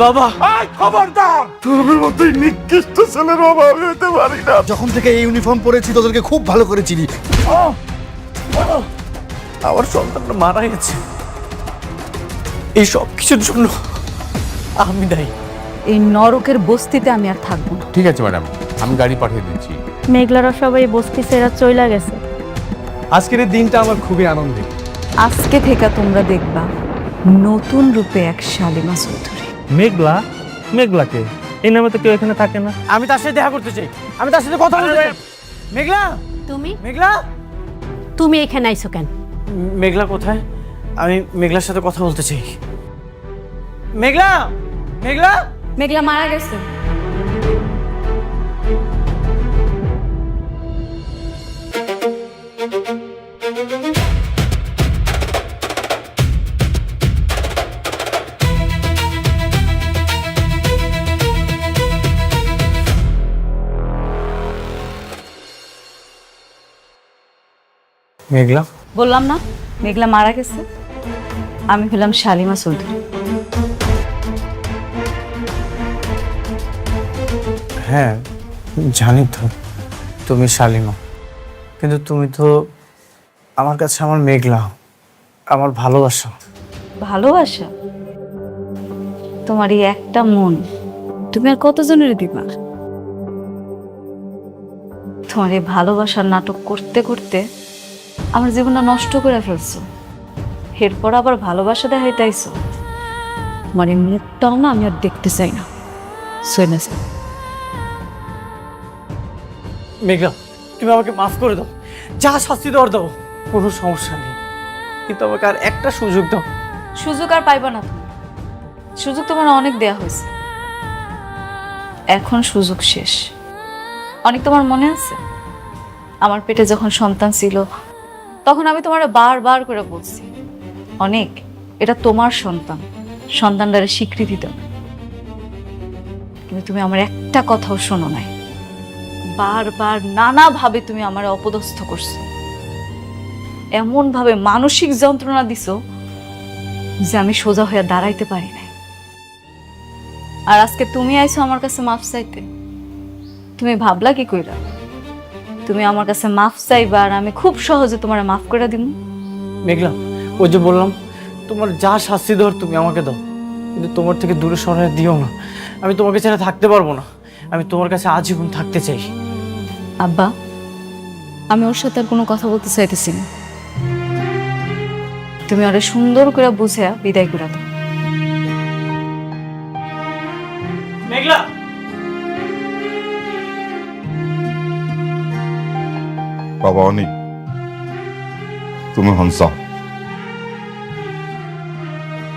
বাবা খবরদার, তোর মতোই নিকৃষ্ট ছেলের অভাব হতে পারি না। যখন থেকে এই ইউনিফর্ম পরেছি তোদেরকে খুব ভালো করে চিনি। আমার সন্তানটা মারা গেছে, এই সব কিছুর জন্য আমি দায়ী। এই নরকের বস্তিতে আমি আর থাকবো না। ঠিক আছে ম্যাডাম, আমি গাড়ি পাঠিয়ে দিচ্ছি। মেঘলারা সবাই বস্তি সেরা চইলা গেছে। আজকের এই দিনটা আমার খুবই আনন্দের। আজকে থেকে তোমরা দেখবা নতুন রূপে এক শালিমা চৌধুরী। মেঘলা? মেঘলাকে? এই নামে তো কেউ এখানে থাকে না। আমি তার সাথে দেখা করতে চাই, আমি তার সাথে কথা বলতে চাই। মেঘলা, তুমি মেঘলা, তুমি এখানে আইছো কেন? মেঘলা কোথায়? আমি মেঘলার সাথে কথা বলতে চাই। মেঘলা, মেঘলা, মেঘলা মারা গেছে। মেঘলা, বললাম না মেঘলা মারা গেছে। আমি হলাম শালিমা চৌধুরী। হ্যাঁ জানি তো তুমি শালিমা, কিন্তু তুমি তো আমার কাছে আমার মেঘলা, আমার ভালোবাসা। ভালোবাসা? তোমার এই একটা মন তুমি আর কতজনের দিবা? তোমার এই ভালোবাসার নাটক করতে করতে আমার জীবনটা নষ্ট করে ফেলছো। এরপর আবার ভালোবাসা দেখাইতে আইছো। মানে মুখটাও না আমি আর দেখতে চাই না। শুনে মেঘলা, তুমি আমাকে মাফ করে দাও, যা শাস্তি দেওয়ার দাও, কোনো সমস্যা নেই, কিন্তু আমাকে আর একটা সুযোগ দাও। সুযোগ আর পাইবা না তুমি। সুযোগ তোমার অনেক দেয়া হয়েছে, এখন সুযোগ শেষ। অনেক তোমার মনে আছে আমার পেটে যখন সন্তান ছিল তখন আমি তোমার বারবার করে বলছি, অনেক এটা তোমার সন্তান, সন্তানটারে স্বীকৃতি দাও। কিন্তু তুমি আমার একটা কথাও শোনো নাই। বারবার নানাভাবে তুমি আমার অপদস্থ করছো, এমন ভাবে মানসিক যন্ত্রণা দিছো যে আমি সোজা হয়ে দাঁড়াইতে পারি নাই। আর আজকে তুমি আইছো আমার কাছে মাফ চাইতে। তুমি ভাবলা কি কইরা তুমি আমার কাছে মাফ চাইবা আর আমি খুব সহজে তোমার মাফ করে দিব? মেঘলা, ওই যে বললাম, তোমার যা শাস্তি দেওয়ার তুমি আমাকে দাও, কিন্তু তোমার থেকে দূরে সরাই দিও না। আমি তোমাকে ছেড়ে থাকতে পারবো না, আমি তোমার কাছে আজীবন থাকতে চাই। আব্বা, আমি ওর সাথে আর কোনো কথা বলতে চাইতেছি না। তুমি ওরে সুন্দর করে বুঝে বিদায় করে দাও। মেঘলা, বাবা অনেক, তুমি হনসাও।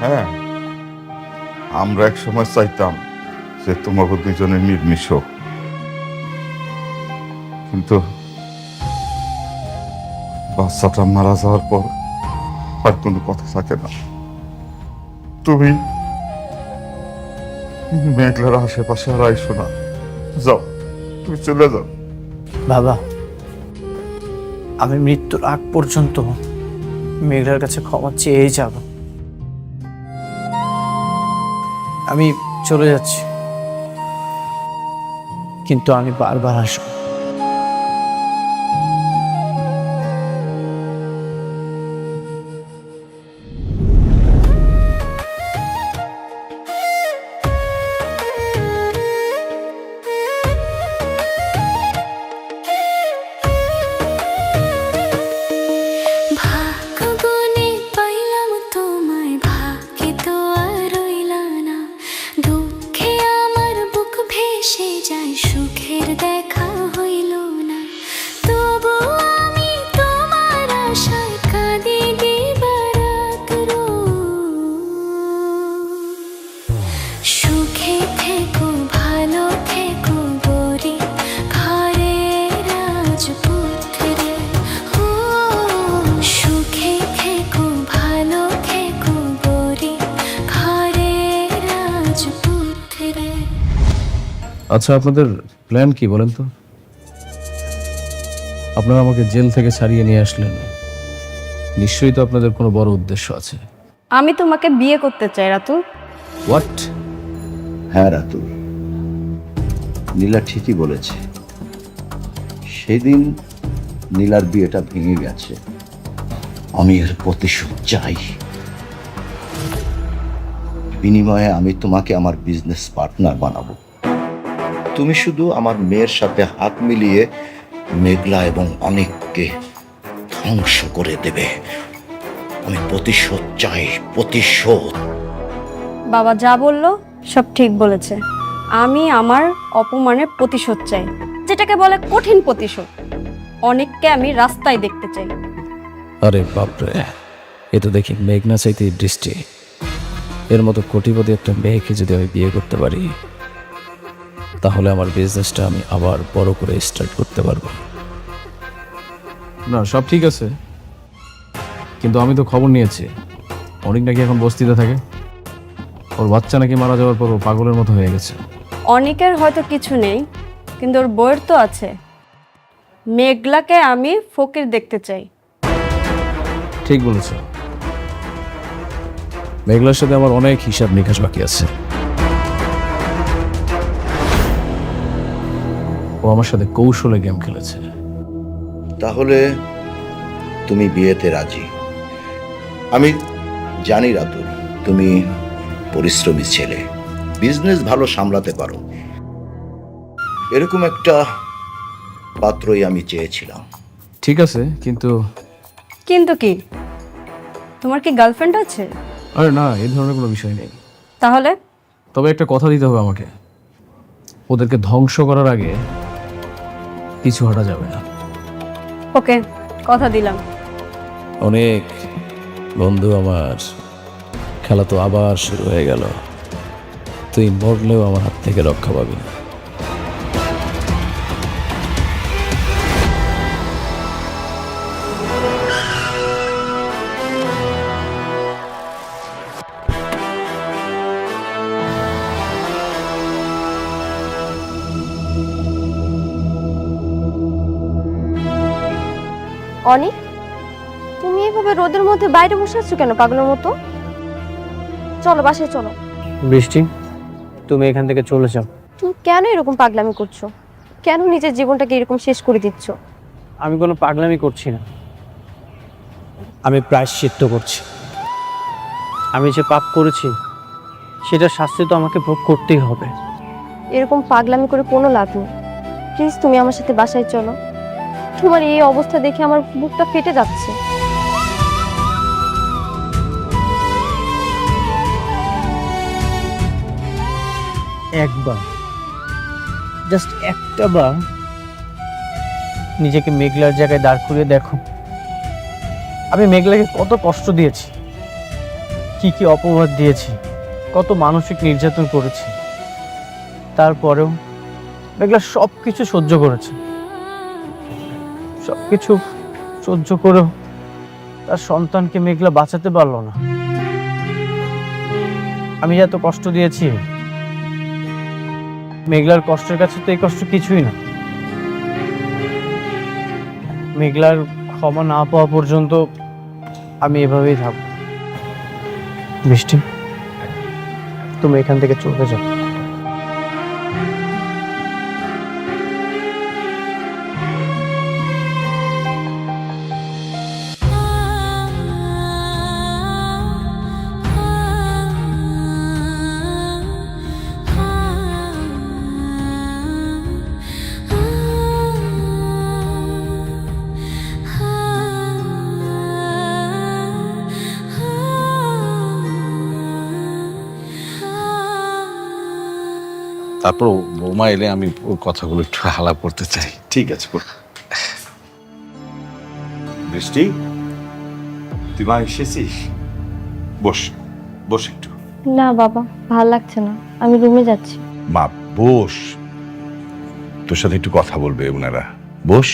হ্যাঁ, আমরা এক সময় চাইতাম যে তোমাকে দুজনে মিলমিশ হোক, কিন্তু বাচ্চাটা মারা যাওয়ার পর আর কোনো কথা থাকে না। তুমি মেঘলার আশেপাশে আর আইসো না, যাও, তুমি চলে যাও। বাবা, আমি মৃত্যুর আগ পর্যন্ত মেঘলার কাছে ক্ষমা চেয়ে যাব। আমি চলে যাচ্ছি, কিন্তু আমি বারবার আসবো। আচ্ছা, আপনাদের প্ল্যান কি বলেন তো? আপনারা আমাকে জেল থেকে ছাড়িয়ে নিয়ে আসলেন, নিশ্চয়ই তো আপনাদের কোনো বড় উদ্দেশ্য আছে। আমি তোমাকে বিয়ে করতে চাই রাতুল। হোয়াট? হ্যাঁ রাতুল, নীলা ঠিকই বলেছে। সেদিন নীলার বিয়েটা ভেঙে গেছে, আমি এর প্রতিশোধ চাই। বিনিময়ে আমি তোমাকে আমার বিজনেস পার্টনার বানাবো। তুমি শুধু আমার মেয়ের সাথে হাত মিলিয়ে মেঘলা এবং অনেককে ধ্বংস করে দেবে। আমি প্রতিশোধ চাই, প্রতিশোধ। বাবা যা বললো সব ঠিক বলেছে। আমি আমার অপমানের প্রতিশোধ চাই, যেটাকে বলে কঠিন প্রতিশোধ। অনেককে আমি রাস্তায় দেখতে চাই। আরে বাপরে, এ তো দেখি মেঘনা চাইতে বৃষ্টি। এর মতো কোটিপতি একটা মেয়েকে যদি আমি বিয়ে করতে পারি, তাহলে আমার বিজনেসটা আমি আবার বড় করে স্টার্ট করতে পারবো। না, সব ঠিক আছে, কিন্তু আমি তো খবর নিয়েছি অনেক নাকি এখন বস্তিতে থাকে। ওর বাচ্চা নাকি মারা যাওয়ার পর ও পাগলের মতো হয়ে গেছে। অনেকের হয়তো কিছু নেই, কিন্তু ওর বইয়ের তো আছে। মেঘলাকে আমি ফকির দেখতে চাই। ঠিক বলেছ, মেঘলার সাথে আমার অনেক হিসাব নিকাশ বাকি আছে। ও আমার সাথে কৌশলে গেম খেলেছে। তাহলে তুমি বিয়েতে রাজি? আমি জানি রাতুল, তুমি পরিশ্রমী ছেলে, বিজনেস ভালো সামলাতে পারো। এরকম একটা পাত্রই আমি চেয়েছিলাম। ঠিক আছে, কিন্তু কিন্তু কি, তোমার কি গার্লফ্রেন্ড আছে? আরে না, এই ধরনের কোনো বিষয় নেই। তাহলে তবে একটা কথা দিতে হবে আমাকে, ওদেরকে ধ্বংস করার আগে কিছু হাঁটা যাবে না। ওকে, কথা দিলাম। অনেক বন্ধু আমার, খেলা তো আবার শুরু হয়ে গেল। তুই মরলেও আমার হাত থেকে রক্ষা পাবি না। অনিক, তুমি এভাবে রোদের মধ্যে বাইরে বসে আছো কেন পাগলের মতো? চলো বাসায় চলো। বৃষ্টি, তুমি এখান থেকে চলে যাও। তুমি কেন এরকম পাগলামি করছো? কেন নিজের জীবনটাকে এরকম শেষ করে দিচ্ছ? আমি কোনো পাগলামি করছি না, আমি প্রায়শ্চিত্ত করছি। আমি যে পাপ করেছি সেটা শাস্তি তো আমাকে ভোগ করতেই হবে। এরকম পাগলামি করে কোনো লাভ নেই। প্লিজ তুমি আমার সাথে বাসায় চলো। তোমার এই অবস্থা দেখে আমার বুকটা ফেটে যাচ্ছে। একবার, জাস্ট একটা বার নিজেকে মেঘলার জায়গায় দাঁড় করিয়ে দেখো। আমি মেঘলাকে কত কষ্ট দিয়েছি, কি কি অপবাদ দিয়েছি, কত মানসিক নির্যাতন করেছি। তারপরেও মেঘলা সব কিছু সহ্য করেছে। সবকিছু সহ্য করেও তার সন্তানকে মেঘলা বাঁচাতে পারলো না। আমি এত কষ্ট দিয়েছি, মেঘলার কষ্টের কাছে তো এই কষ্ট কিছুই না। মেঘলার ক্ষমা না পাওয়া পর্যন্ত আমি এভাবেই থাকবো। বৃষ্টি, তুমি এখান থেকে চলে যাও। তারপর বৌমা এলে আমি ওর কথাগুলো একটু আলাপ করতে চাই। ঠিক আছে, বৃষ্টি, তুই মা এসেছিস? বস বস একটু। না বাবা, ভাল লাগছে না, আমি রুমে যাচ্ছি। মা বস, তোর সাথে একটু কথা বলবে ওনারা। বস।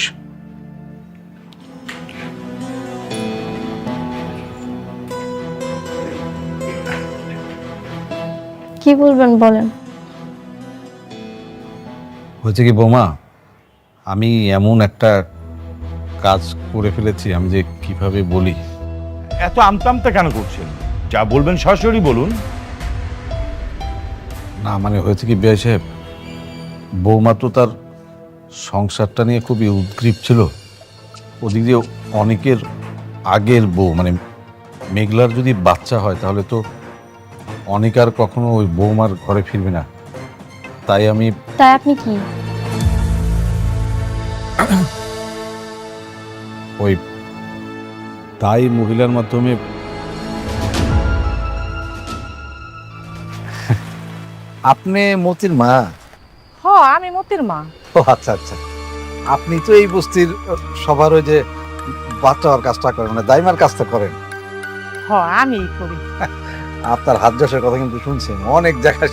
কি বলবেন বলেন। হয়েছে কি বৌমা, আমি এমন একটা কাজ করে ফেলেছি, আমি যে কিভাবে বলি। এত আমতামতা কেন করছেন? যা বলবেন সরাসরি বলুন। না মানে হয়েছে কি বিআই সাহেব, বৌমা তো তার সংসারটা নিয়ে খুবই উদ্গ্রীব ছিল। ওদিক দিয়ে অনেকের আগের বউ মানে মেঘলার যদি বাচ্চা হয় তাহলে তো অনেক আর কখনো ওই বৌমার ঘরে ফিরবে না। তাই আমি তাই আপনি কি ওই তাই মহিলার মাধ্যমে আপনি মতির মা? আমি মতির মা। ও আচ্ছা আচ্ছা, আপনি তো এই বস্তির সবার ওই যে বাচ্চা হওয়ার কাজটা করেন, মানে দাইমার কাজটা করেন। আমি করি। আপনার হাত যশের কথা কিন্তু শুনছি অনেক জায়গায়।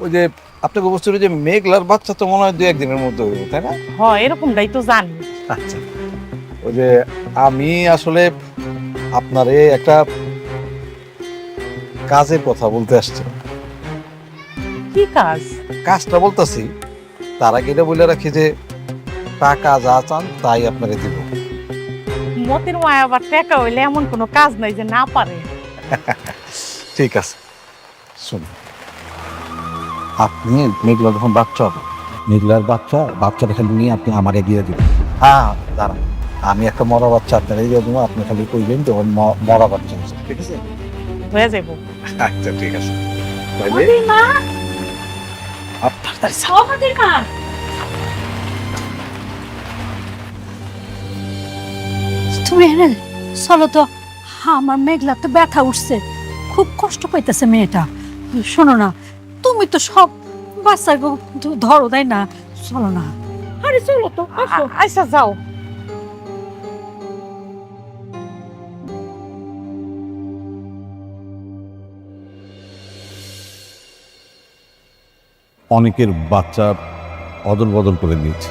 ওই যে আপনাকে বস্তির ওই যে মেঘলার বাচ্চা তো মনে হয় 2-1 দিনের মধ্যে হইবে, তাই না? এরকমটাই তো জানি। আচ্ছা, ওই যে আমি আসলে আপনারে একটা কাজের কথা বলতে আসছি। কি কাজ? কাজটা বলতেছি তার আগে এটা বলে রাখি যে টাকা যা চান তাই আপনাকে দিব। মতির মা আবার টাকা হইলে এমন কোনো কাজ নাই যে না পারে। ঠিক আছে, শুন, আপনি মেঘলা যখন বাচ্চা হবে, মেঘলার বাচ্চাটা খালি নিয়ে আপনি আমারে দিয়ে দিবেন। হ্যাঁ দাঁড়ান, আমি একটা মরা বাচ্চা আপনার দিয়ে দেবো, আপনি খালি কইবেন যে ওর মরা বাচ্চা আছে, ঠিক আছে? হয়ে যাবো। আচ্ছা ঠিক আছে। তুমি এনে চলো তো, আমার মেঘলা তো ব্যথা উঠছে, খুব কষ্ট পাইতেছে মেয়েটা। শোনো না, তুমি তো সব বাচ্চা ধরো, তাই না? চলো না। আরে চলো তো, আচ্ছা যাও। অনেকের বাচ্চা অদল বদল করে দিয়েছে।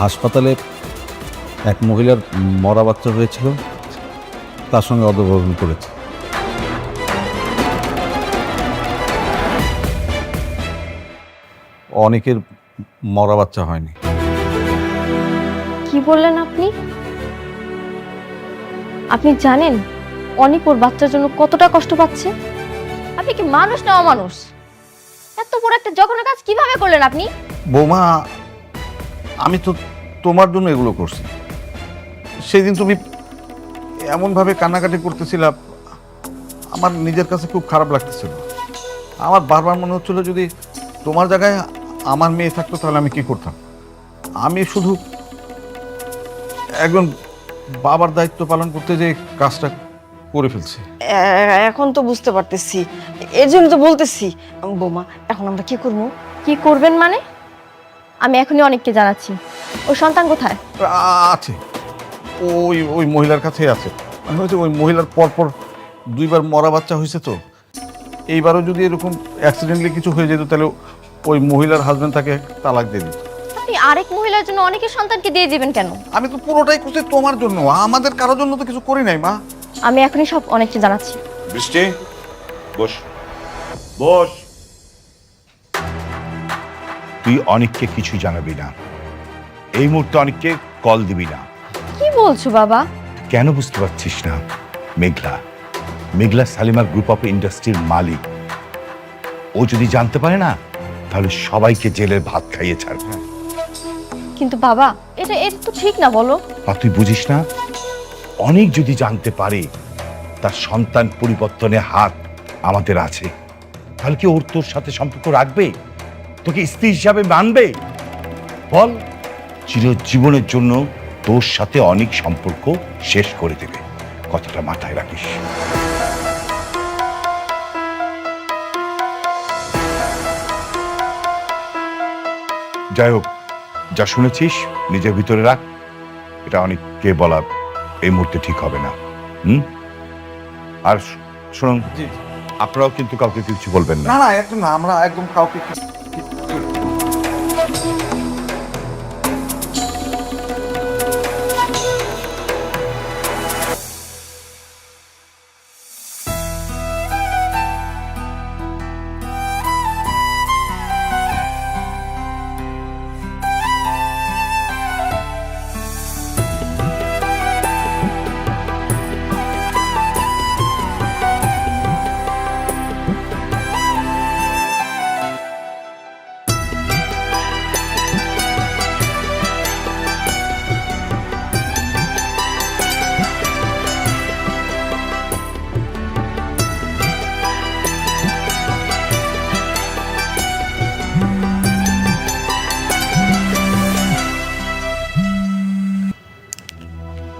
হাসপাতালে এক মহিলার মরা বাচ্চা হয়েছিল, তার সঙ্গে অদবরণ করেছে। অনেকের মরা বাচ্চা হয়নি। কি বললেন আপনি? আপনি জানেন অনেক ওর বাচ্চার জন্য কতটা কষ্ট পাচ্ছে? আপনি কি মানুষ না অমানুষ? এত বড় একটা জঘন্য কাজ কিভাবে করলেন আপনি? বৌমা, আমি তো তোমার জন্য এগুলো করছি। সেদিন তুমি এমনভাবে কান্নাকাটি করতেছিলা, আমার নিজের কাছে খুব খারাপ লাগতেছিল। আমার বারবার মনে হচ্ছিল যদি তোমার জায়গায় আমার মেয়ে থাকতো তাহলে আমি কি করতাম। আমি শুধু একজন বাবার দায়িত্ব পালন করতে যে কাজটা করে ফেলছি। এখন তো বুঝতে পারতেছি, এর জন্য তো বলতেছি। বৌমা, এখন আমরা কি করবো? কি করবেন মানে? আমি এখনই অনেককে জানাচ্ছি। ওর সন্তান কোথায়? আছে, ওই ওই মহিলার কাছেই আছে। মানে হয়েছে ওই মহিলার পরপর 2বার মরা বাচ্চা হয়েছে, তো এইবারও যদি এরকম অ্যাক্সিডেন্টলি কিছু হয়ে যেত তাহলে ওই মহিলার হাজবেন্ড তাকে তালাক দিয়ে দিত। আপনি আরেক মহিলার জন্য অনেকের সন্তানকে দিয়ে দিবেন কেন? আমি তো পুরোটাই করছি তোমার জন্য, আমাদের কারোর জন্য তো কিছু করি নাই মা। আমি এখনই সব অনেককে জানাচ্ছি। বৃষ্টি, বস বস। তুই অনেককে কিছু জানাবি না, এই মুহূর্তে অনেককে কল দিবি না। কি বলছো বাবা? কেন বুঝতে পারছিস না? মেঘলা সালিমা গ্রুপ অফ ইন্ডাস্ট্রির মালিক। ও যদি জানতে পারে না তাহলে সবাইকে জেলের ভাত খাইয়ে ছাড়বে। কিন্তু বাবা, এটা তো ঠিক না, বলো। আর তুই বুঝিস না? অনেক যদি জানতে পারে তার সন্তান পরিবর্তনে হাত আমাদের আছে, তাহলে কি ওর তোর সাথে সম্পর্ক রাখবে? তোকে স্ত্রী হিসাবে মানবে? বল, চিরজীবনের জন্য তোর সাথে অনেক সম্পর্ক শেষ করে দেবে। কথাটা মাথায় রাখিস। যাই হোক, যা শুনেছিস নিজের ভিতরে রাখ। এটা অনেককে বলা এই মুহূর্তে ঠিক হবে না। আর শুনুন, আপনারাও কিন্তু কাউকে কিছু বলবেন না। না না, একদম না, আমরা একদম কাউকে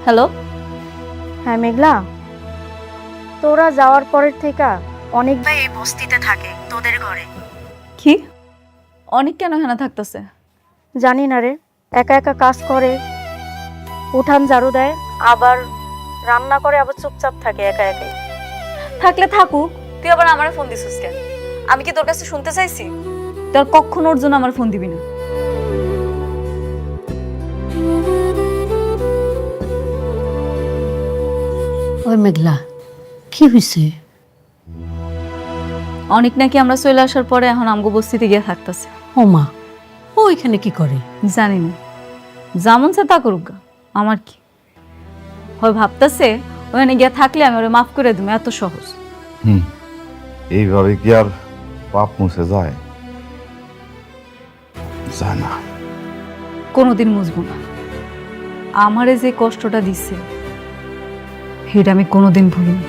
হ্যালো, হ্যাঁ মেঘলা, তোরা যাওয়ার পরের থেকে অনেক ভাই এই বস্তিতে থাকে তোদের ঘরে। কি? অনেক কেন এখানে থাকতেছে? জানি না রে, একা একা কাজ করে, উঠান ঝাড়ু দেয়, আবার রান্না করে, আবার চুপচাপ থাকে একা একাই। থাকলে থাকুক, তুই আবার আমারে ফোন দিছিস কেন? আমি কি তোর কাছে শুনতে চাইছি? তুই আর কখনো ওর জন্য আমার ফোন দিবি না। ওই মেঘলা, কি হয়েছে? অনেক নাকি আমরা চলে আসার পরে এখন আমগো বস্তিতে গিয়ে থাকতেছে। ও মা, ও এখানে কি করে? জানি না, যেমন সে তা করুক গা, আমার কি। হয় ভাবতেছে ওখানে গিয়ে থাকলে আমি ওরে মাফ করে দেবো, এত সহজ। এইভাবে কি আর পাপ মুছে যায়? যায় না। কোনোদিন মুছবো না। আমারে যে কষ্টটা দিচ্ছে সেটা আমি কোনোদিন ভুলি না।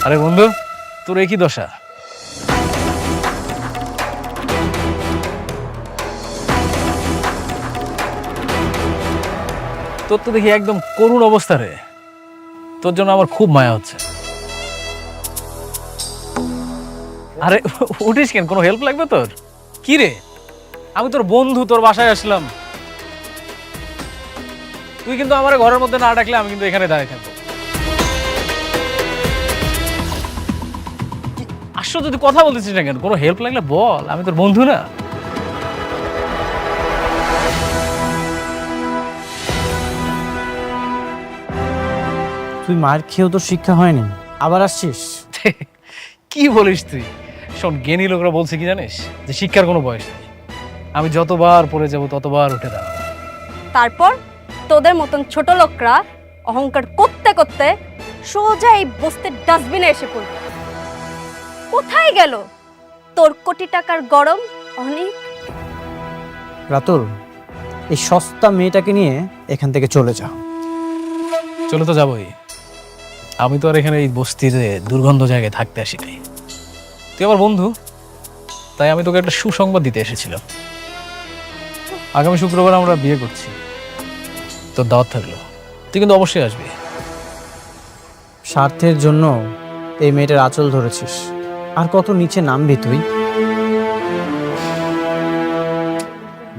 আরে বন্ধু, তোর একই দশা। তোর তো দেখি একদম করুণ অবস্থা রে। তোর জন্য আমার খুব মায়া হচ্ছে। আরে উঠিস কেন? কোনো হেল্প লাগবে তোর? কি রে, আমি তোর বন্ধু, তোর বাসায় আসলাম। তুই কিন্তু আমার ঘরের মধ্যে না ডাকলে আমি কিন্তু এখানে দাঁড়িয়ে থাকবো। আসলে তুই কথা বলতেছিস না কেন? কোনো হেল্প লাগলে বল, আমি তোর বন্ধু না? তুই মার খেয়েও তো শিক্ষা হয়নি, আবার আসছিস? কি বলিস তুই? শোন, জ্ঞানী লোকরা বলছে কি জানিস, যে শিক্ষার কোনো বয়স নেই। আমি যতবার পড়ে যাব ততবার উঠে দাঁড়াবো। তারপর তোদের মতন ছোট লোকরা অহংকার করতে করতে সোজা এই বস্তির ডাস্টবিনে এসে পড়বে। কোথায় গেল তোর কোটি টাকার গরম? অনেক রাতুল, এই সস্তা মেয়েটাকে নিয়ে এখান থেকে চলে যা। চলে তো যাবোই। আমি তো আর এখানে এই বস্তিতে দুর্গন্ধ জায়গায় থাকতে আসি নাই। তুই আমার বন্ধু, তাই আমি তোকে একটা সুসংবাদ দিতে এসেছিলাম। আগামী শুক্রবার আমরা বিয়ে করছি। তোর দাওয়াত থাকলো, তুই কিন্তু অবশ্যই আসবি। স্বার্থের জন্য এই মেয়েটার আঁচল ধরেছিস, আর কত নিচে নামবি তুই?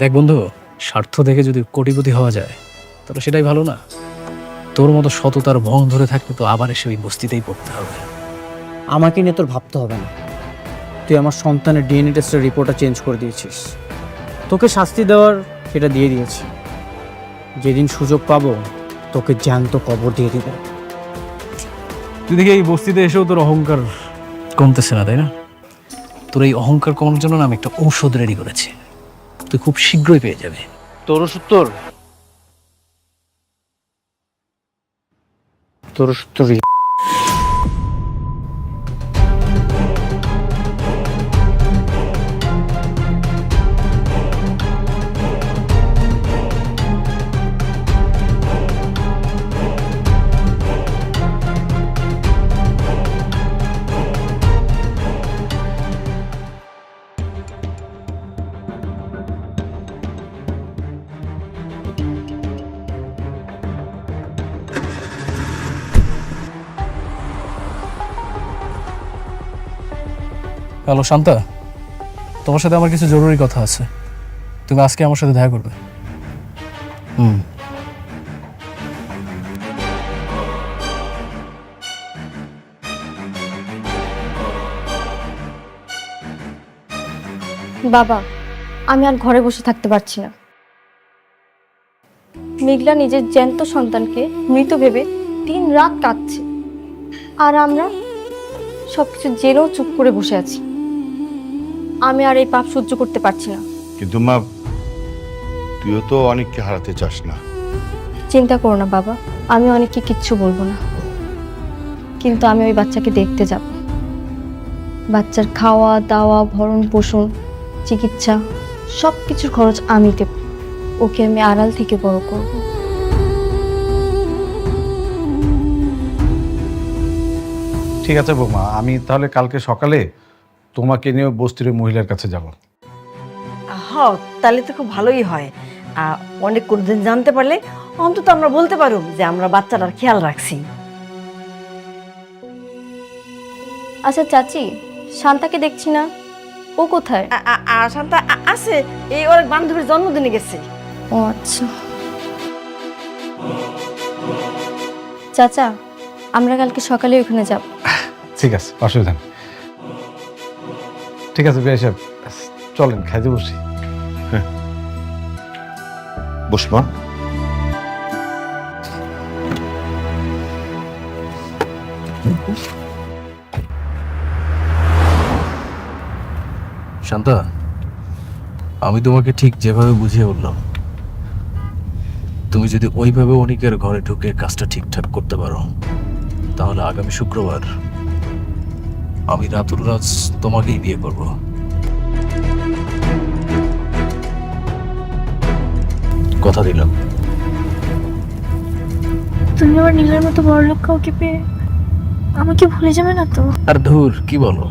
দেখ বন্ধু, স্বার্থ দেখে যদি কোটিপতি হওয়া যায় তাহলে সেটাই ভালো না? তোর মতো সততার ভং ধরে থাকলে তো আবার এসে ওই বস্তিতেই পড়তে হবে। আমাকে নিয়ে তোর ভাবতে হবে না। তুই আমার সন্তানের ডিএনএ টেস্টের রিপোর্টটা চেঞ্জ করে দিয়েছিস। তোকে শাস্তি দেওয়ার সেটা দিয়ে দিয়েছি। যেদিন সুযোগ পাবো তোকে জ্যান্ত কবর দিয়ে দিব। তুই দেখি এই বস্তিতে এসেও তোর অহংকার কমতেছে না, তাই না? তোর এই অহংকার কমানোর জন্য না আমি একটা ঔষধ রেডি করেছি, তুই খুব শীঘ্রই পেয়ে যাবে। তোর ওষুধ তোর ওষুধ তোরই। হ্যালো শান্তা, তোমার সাথে আমার কিছু জরুরি কথা আছে। তুমি আজকে আমার সাথে দেখা করবে। বাবা, আমি আর ঘরে বসে থাকতে পারছি না। মেঘলা নিজের জ্যান্ত সন্তানকে মৃত ভেবে দিন রাত কাঁদছে, আর আমরা সবকিছু জেনেও চুপ করে বসে আছি। আমি আর এই পাপ সহ্য করতে পারছি না। কিন্তু মা, তুইও তো অনেককে হারাতে চাস না। চিন্তা করো না বাবা, আমি অনেককে কিচ্ছু বলবো না, কিন্তু আমি ওই বাচ্চাকে দেখতে যাব। বাচ্চার খাওয়া দাওয়া ভরণ পোষণ চিকিৎসা সব কিছুর খরচ আমি দেব। ওকে আমি আড়াল থেকে বড় করব। ঠিক আছে বৌমা, আমি তাহলে কালকে সকালে তোমাকে নিয়ে বস্তির ওই মহিলার কাছে যাব। হ, তাহলে তো খুব ভালোই হয়। অনেক কোনদিন জানতে পারলে অন্তত আমরা বলতে পারব যে আমরা বাচ্চাটার খেয়াল রাখছি। আচ্ছা চাচি, শান্তাকে দেখছি না, ও কোথায়? আর শান্তা আছে, এই ওর এক বান্ধবীর জন্মদিনে গেছে। ও আচ্ছা। চাচা, আমরা কালকে সকালে ওখানে যাব। ঠিক আছে, অসুবিধা নেই। ঠিক আছে বিআই সাহেব, চলেন খাইতে বসি। বসমা। শান্তা, আমি তোমাকে ঠিক যেভাবে বুঝিয়ে বললাম, তুমি যদি ওইভাবে অনিকের ঘরে ঢুকে কাজটা ঠিকঠাক করতে পারো, তাহলে আগামী শুক্রবার আমি রাতুল রাজ তোমাকেই বিয়ে করব। কথা দিলাম। তুমি আবার নীলের মতো বড় লোক কাউকে পেয়ে আমাকে ভুলে যাবে না তো? আর ধুর, কি বলো,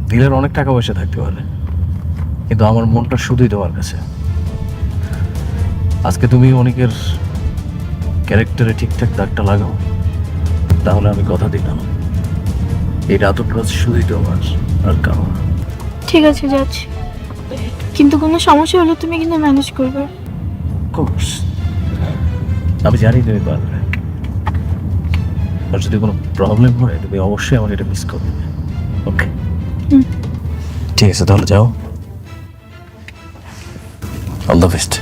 দিলের অনেক টাকা পয়সা থাকতে পারে, কিন্তু আমার মনটা শুধুই তোমার কাছে। আজকে তুমি অনেকের ক্যারেক্টারে ঠিকঠাক দাগটা লাগাও, তাহলে আমি কথা দিলাম এই রাতুল রাজ শুধুই তোমার, আর কারণ। ঠিক আছে যাচ্ছি, কিন্তু কোনো সমস্যা হলে তুমি কিন্তু ম্যানেজ করবে। কোর্স আমি জানি তুমি পারবে, আর যদি কোনো প্রবলেম হয় তুমি অবশ্যই আমাকে এটা মিস করবে। ওকে, ঠিক আছে, তাহলে যাও। All the best.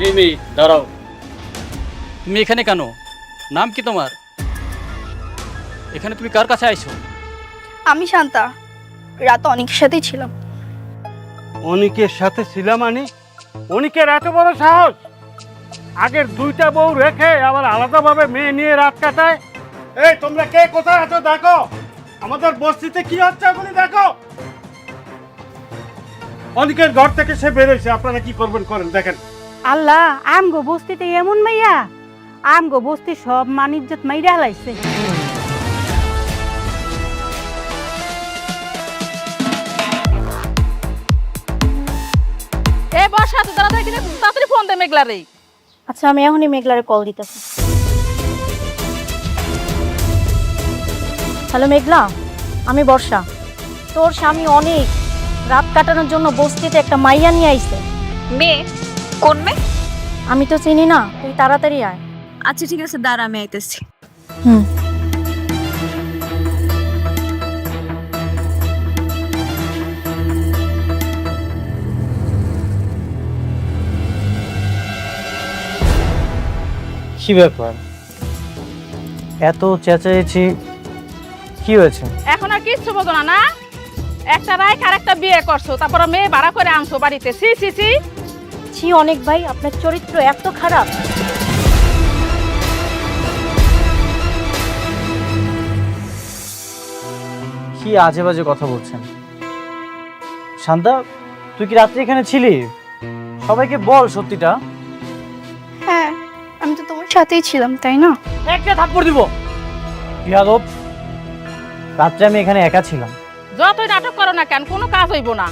এই মেয়ে দাঁড়াও, তুমি এখানে কেন? নাম কি তোমার? এখানে তুমি কার কাছে আইছো? আমি শান্তা, রাত অনেকের সাথেই ছিলাম। অনিকের সাথে ছিলাম মানে? অনিকের এত বড় সাহস, আগের দুইটা বউ রেখে আবার আলাদাভাবে মেয়ে নিয়ে রাত কাটায়। এই তোমরা কে কোথায় আছো দেখো, আমাদের বস্তিতে কি হচ্ছে ওগুলি দেখো। অনিকের ঘর থেকে সে বেরোইছে, আপনারা কি করবেন করেন, দেখেন। আল্লাহ, আমগো বস্তিতে এমন মাইয়া, আমগো বস্তি সব মান ইজ্জত মাইরা হালাইছে। এ বর্ষা, তুই তাড়াতাড়ি ফোন দে মেঘলারে। আচ্ছা, আমি এখনই মেঘলারে কল দিতেছি। হ্যালো মেঘলা, আমি বর্ষা। তোর স্বামী অনেক রাত কাটানোর জন্য বস্তিতে একটা মাইয়া নিয়ে আইছে। মেয়ে? কোন মেয়ে? আমি তো চিনি না, তুই তাড়াতাড়ি আয়। আচ্ছা ঠিক আছে, দাঁড়া, আমি আইতেছি। হুম। কি ব্যাপার, এত চেঁচাইছি, কি হয়েছে? এখন আর কিচ্ছু বোঝো না না? একটা রায় আর একটা বিয়ে করছো, তারপরে মেয়ে ভাড়া করে আনছো বাড়িতে। সি সি সি। ছি অনেক ভাই, আপনার চরিত্র এত খারাপ। কি আজে বাজে কথা বলছেন? শান্তা, তুই কি রাত্রে এখানে ছিলি? সবাইকে বল সত্যিটা। হ্যাঁ, আমি তো তোমার সাথেই ছিলাম, তাই না? একটা থাপ্পড় দিব। বিয়াদব, রাত্রে আমি এখানে একা ছিলাম। যতই নাটক করো না কেন, কোনো কাজ হইব না।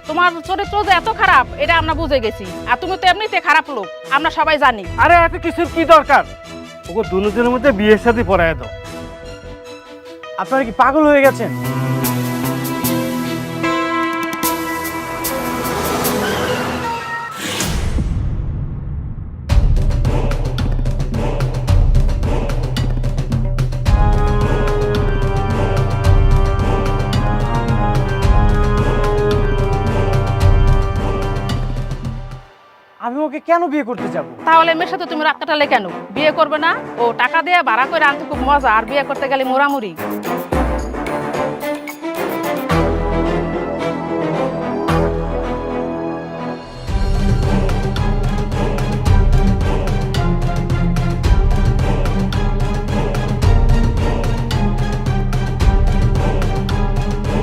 তোমার চরিত্র যে এত খারাপ এটা আমরা বুঝে গেছি, আর তুমি তো এমনিতে খারাপ লোক, আমরা সবাই জানি। আরে এত কিছুর কি দরকার? ওকে দুজনের মধ্যে বিয়ের সাথে পড়ায় দাও। আপনারা কি পাগল হয়ে গেছেন? আমি ওকে কেন বিয়ে করতে যাব? তাহলে মেয়ের সাথে তুমি রাত কাটালে কেন? বিয়ে করবে না? ও টাকা দিয়ে ভাড়া করে আনতে খুব মজা, আর বিয়ে করতে গেলে মোরামুরি।